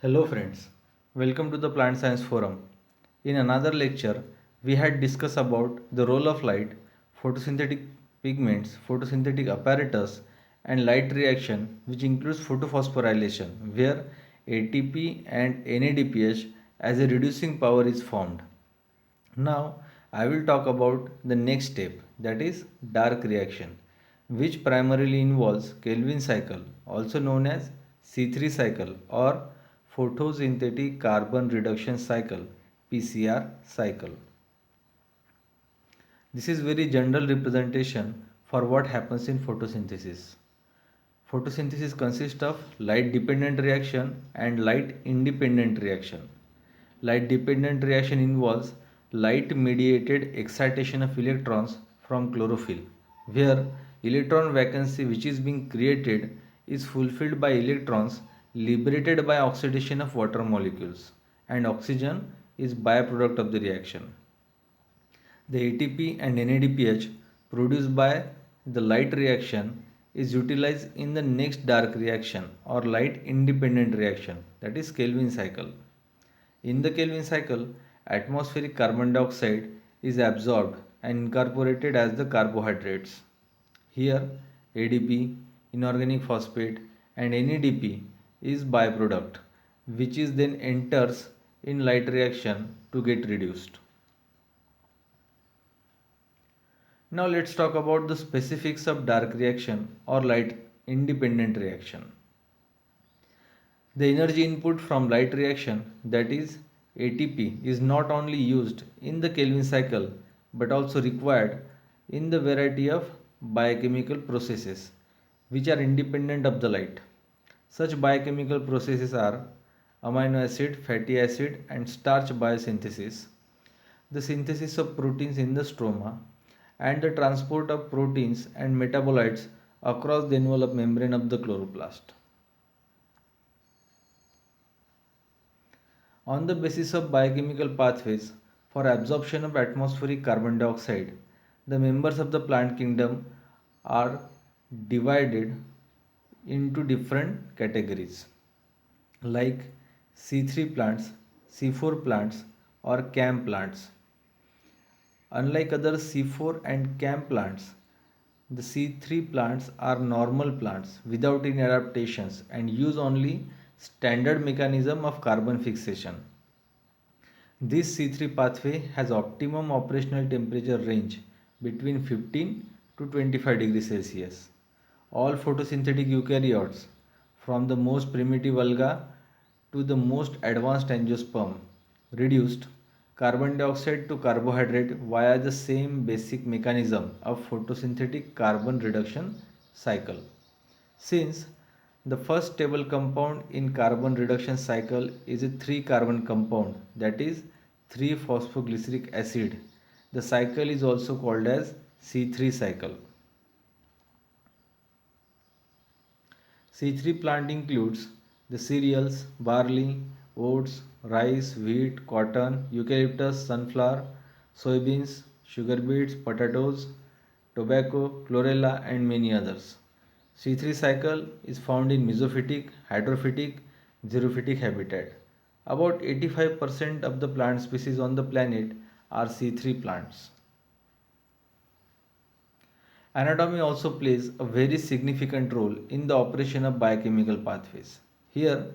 Hello friends, welcome to the Plant Science Forum. In another lecture, we had discussed about the role of light, photosynthetic pigments, photosynthetic apparatus and light reaction which includes photophosphorylation where ATP and NADPH as a reducing power is formed. Now, I will talk about the next step, that is dark reaction, which primarily involves Kelvin cycle, also known as C3 cycle or photosynthetic carbon reduction cycle, PCR cycle. This is very general representation for what happens in photosynthesis. Photosynthesis consists of light dependent reaction and light independent reaction. Light dependent reaction involves light mediated excitation of electrons from chlorophyll, where electron vacancy which is being created is fulfilled by electrons liberated by oxidation of water molecules, and oxygen is byproduct of the reaction. The ATP and NADPH produced by the light reaction is utilized in the next dark reaction or light independent reaction, that is Kelvin cycle. In the Kelvin cycle, atmospheric carbon dioxide is absorbed and incorporated as the carbohydrates. Here, ADP, inorganic phosphate, and NADP is byproduct, which is then enters in light reaction to get reduced. Now let's talk about the specifics of dark reaction or light independent reaction. The energy input from light reaction, that is ATP, is not only used in the Kelvin cycle but also required in the variety of biochemical processes which are independent of the light. Such biochemical processes are amino acid, fatty acid, and starch biosynthesis, the synthesis of proteins in the stroma, and the transport of proteins and metabolites across the envelope membrane of the chloroplast. On the basis of biochemical pathways for absorption of atmospheric carbon dioxide, the members of the plant kingdom are divided into different categories like C3 plants, C4 plants, or CAM plants. Unlike other C4 and CAM plants, the C3 plants are normal plants without any adaptations and use only standard mechanism of carbon fixation. This C3 pathway has optimum operational temperature range between 15 to 25 degrees Celsius. All photosynthetic eukaryotes, from the most primitive alga to the most advanced angiosperm, reduced carbon dioxide to carbohydrate via the same basic mechanism of photosynthetic carbon reduction cycle. Since the first stable compound in carbon reduction cycle is a 3 carbon compound, that is 3 phosphoglyceric acid, the cycle is also called as C3 cycle. C3 plant includes the cereals, barley, oats, rice, wheat, cotton, eucalyptus, sunflower, soybeans, sugar beets, potatoes, tobacco, chlorella, and many others. C3 cycle is found in mesophytic, hydrophytic, xerophytic habitat. About 85% of the plant species on the planet are C3 plants. Anatomy also plays a very significant role in the operation of biochemical pathways. Here,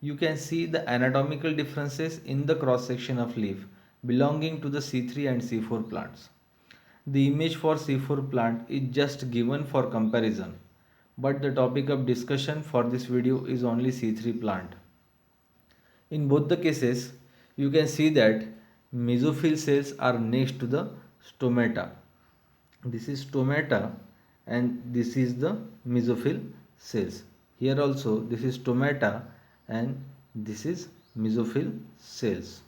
you can see the anatomical differences in the cross section of leaf belonging to the C3 and C4 plants. The image for C4 plant is just given for comparison, but the topic of discussion for this video is only C3 plant. In both the cases, you can see that mesophyll cells are next to the stomata. This is stomata and this is the mesophyll cells. Here also this is stomata and this is mesophyll cells.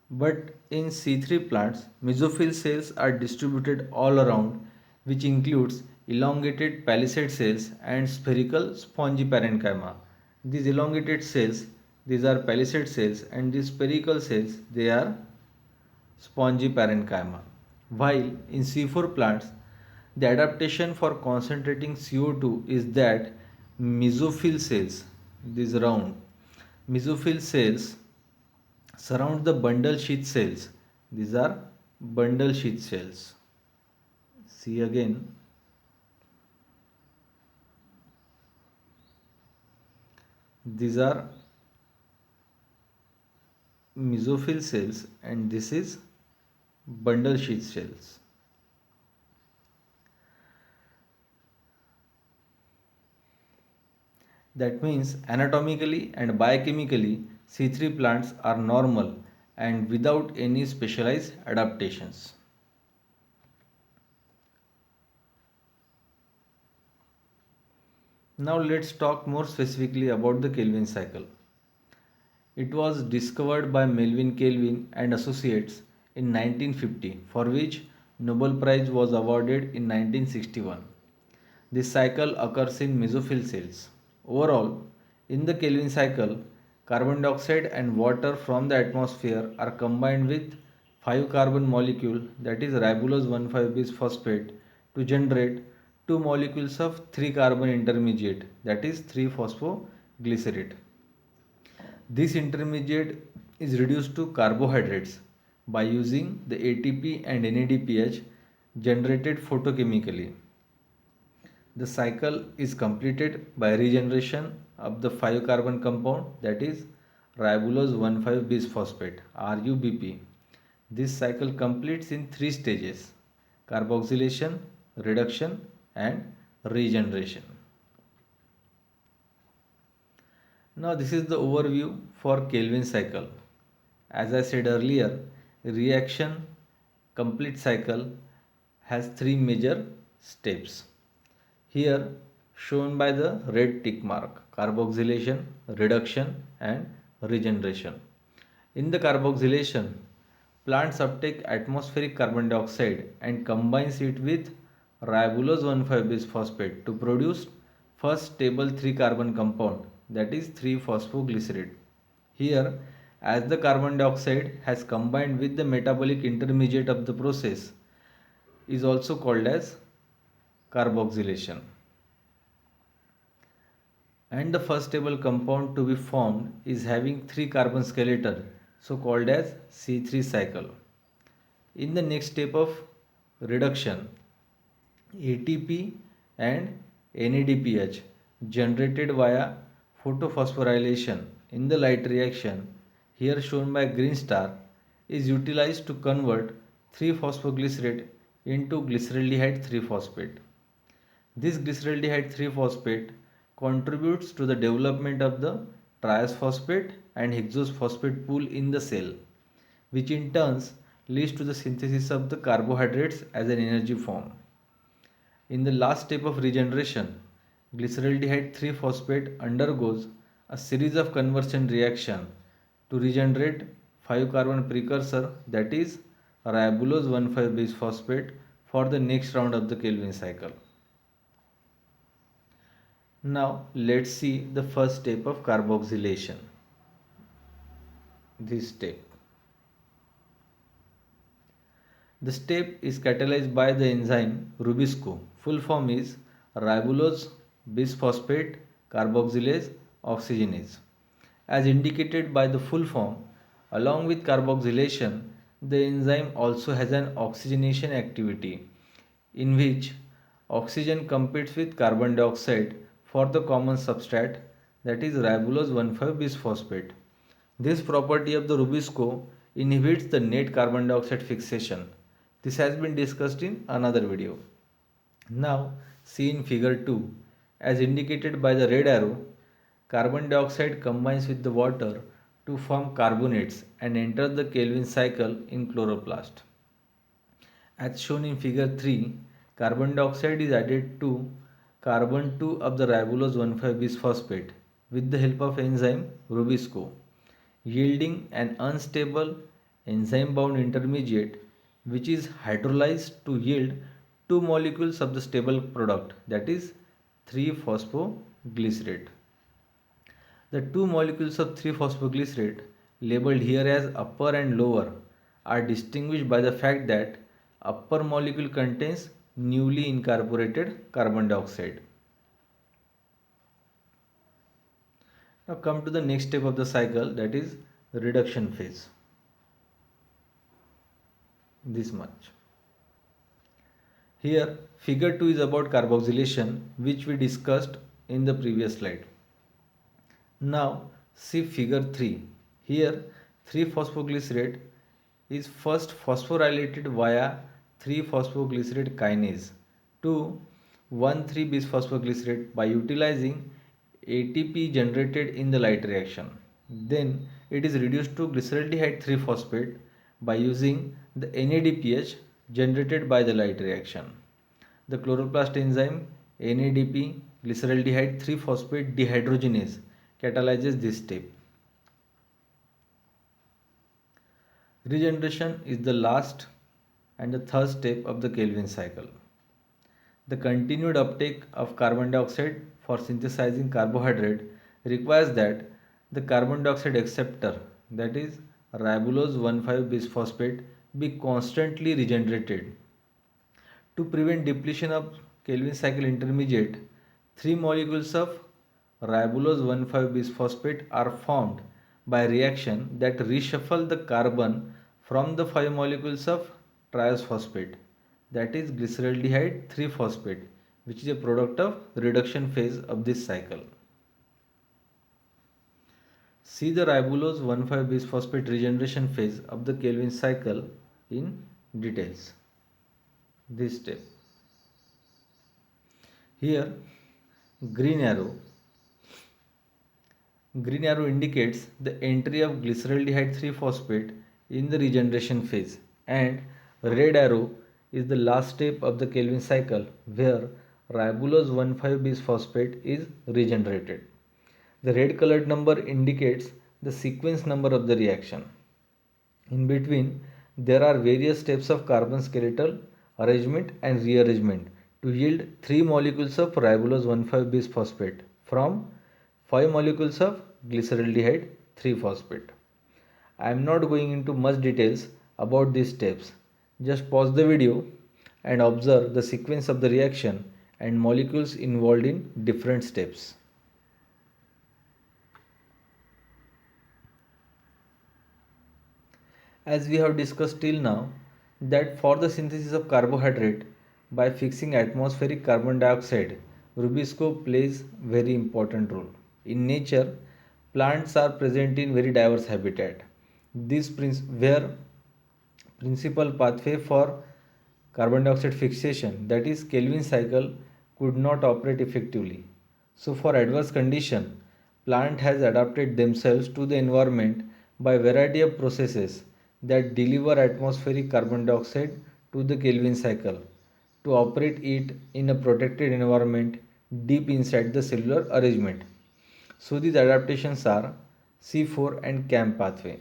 But in C3 plants, mesophyll cells are distributed all around, which includes elongated palisade cells and spherical spongy parenchyma. These elongated cells, these are palisade cells, and these spherical cells, they are spongy parenchyma. While in C4 plants, the adaptation for concentrating CO2 is that mesophyll cells, These round mesophyll cells surround the bundle sheath cells. These are bundle sheath cells. See again. These are mesophyll cells and this is bundle sheath cells. That means anatomically and biochemically C3 plants are normal and without any specialized adaptations. Now let's talk more specifically about the Kelvin cycle. It was discovered by Melvin Kelvin and associates in 1950, for which Nobel Prize was awarded in 1961. This cycle occurs in mesophyll cells. Overall, in the Kelvin cycle, carbon dioxide and water from the atmosphere are combined with 5 carbon molecule, that is ribulose 1,5-bis phosphate, to generate 2 molecules of 3 carbon intermediate, that is 3-phosphoglycerate. This intermediate is reduced to carbohydrates by using the ATP and NADPH generated photochemically. The cycle is completed by regeneration of the 5 carbon compound, that is ribulose 1,5-bis phosphate RUBP. This cycle completes in 3 stages: carboxylation, reduction and regeneration. Now this is the overview for Kelvin cycle. As I said earlier, reaction complete cycle has 3 major steps. Here shown by the red tick mark: carboxylation, reduction and regeneration. In the carboxylation, plants uptake atmospheric carbon dioxide and combines it with ribulose 1,5-bis phosphate to produce first stable 3 carbon compound, that is 3-phosphoglycerate. Here, as the carbon dioxide has combined with the metabolic intermediate of the process, is also called as carboxylation. And the first stable compound to be formed is having 3 carbon skeleton, so called as C3 cycle. In the next step of reduction, ATP and NADPH generated via photophosphorylation in the light reaction, here shown by green star, is utilized to convert 3-phosphoglycerate into glyceraldehyde 3-phosphate. This glyceraldehyde 3-phosphate contributes to the development of the triose phosphate and hexose phosphate pool in the cell, which in turn leads to the synthesis of the carbohydrates as an energy form. In the last step of regeneration, glyceraldehyde 3-phosphate undergoes a series of conversion reaction to regenerate 5 carbon precursor, that is ribulose 1,5-bis phosphate, for the next round of the Kelvin cycle. Now let's see the first step of carboxylation. This step. The step is catalyzed by the enzyme Rubisco. Full form is ribulose bisphosphate carboxylase oxygenase. As indicated by the full form, along with carboxylation, the enzyme also has an oxygenation activity in which oxygen competes with carbon dioxide for the common substrate, that is ribulose 1,5-bis phosphate. This property of the Rubisco inhibits the net carbon dioxide fixation. This has been discussed in another video. Now see in figure 2, as indicated by the red arrow, carbon dioxide combines with the water to form carbonates and enter the Kelvin cycle in chloroplast. As shown in figure 3, carbon dioxide is added to carbon 2 of the ribulose 1,5-bis phosphate with the help of enzyme Rubisco, yielding an unstable enzyme bound intermediate which is hydrolyzed to yield 2 molecules of the stable product, that is 3-phosphoglycerate. The 2 molecules of 3-phosphoglycerate, labeled here as upper and lower, are distinguished by the fact that upper molecule contains newly incorporated carbon dioxide. Now come to the next step of the cycle, that is reduction phase. This much. Here figure 2 is about carboxylation, which we discussed in the previous slide. Now see figure 3. Here 3-phosphoglycerate is first phosphorylated via 3-phosphoglycerate kinase to 1,3-bisphosphoglycerate by utilizing ATP generated in the light reaction. Then it is reduced to glyceraldehyde 3-phosphate by using the NADPH generated by the light reaction. The chloroplast enzyme NADP glyceraldehyde 3-phosphate dehydrogenase catalyzes this step. Regeneration is the last and the third step of the Calvin cycle. The continued uptake of carbon dioxide for synthesizing carbohydrate requires that the carbon dioxide acceptor, that is ribulose 1,5-bisphosphate, be constantly regenerated. To prevent depletion of Calvin cycle intermediate, 3 molecules of ribulose 1,5-bisphosphate are formed by reaction that reshuffle the carbon from the 5 molecules of triose phosphate, that is glyceraldehyde 3-phosphate, which is a product of the reduction phase of this cycle. See the ribulose 1,5-bisphosphate regeneration phase of the Calvin cycle in details. This step. Here green arrow indicates the entry of glyceraldehyde 3-phosphate in the regeneration phase, and red arrow is the last step of the Calvin cycle where ribulose 1,5-bisphosphate is regenerated. The red colored number indicates the sequence number of the reaction. In between, there are various steps of carbon skeletal arrangement and rearrangement to yield 3 molecules of ribulose 1,5-bisphosphate from 5 molecules of glyceraldehyde 3-phosphate. I am not going into much details about these steps. Just pause the video and observe the sequence of the reaction and molecules involved in different steps. As we have discussed till now, that for the synthesis of carbohydrate by fixing atmospheric carbon dioxide, rubisco plays very important role. In nature, plants are present in very diverse habitat. This where principal pathway for carbon dioxide fixation, that is Calvin cycle, could not operate effectively. So for adverse condition, plant has adapted themselves to the environment by variety of processes that deliver atmospheric carbon dioxide to the Calvin cycle to operate it in a protected environment deep inside the cellular arrangement. So these adaptations are C4 and CAM pathway.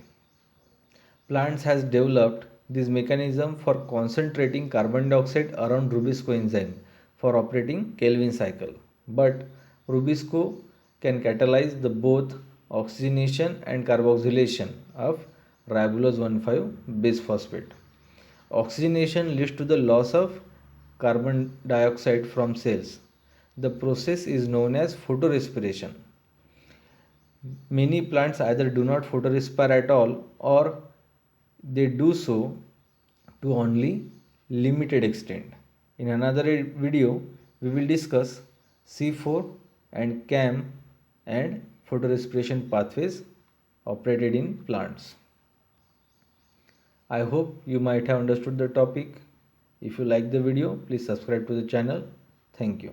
Plants has developed this mechanism for concentrating carbon dioxide around rubisco enzyme for operating Calvin cycle. But rubisco can catalyze the both oxygenation and carboxylation of ribulose 1,5-bisphosphate. Oxygenation leads to the loss of carbon dioxide from cells. The process is known as photorespiration. Many plants either do not photorespire at all or they do so to only limited extent. In another video, we will discuss C4 and CAM and photorespiration pathways operated in plants. I hope you might have understood the topic. If you like the video, please subscribe to the channel. Thank you.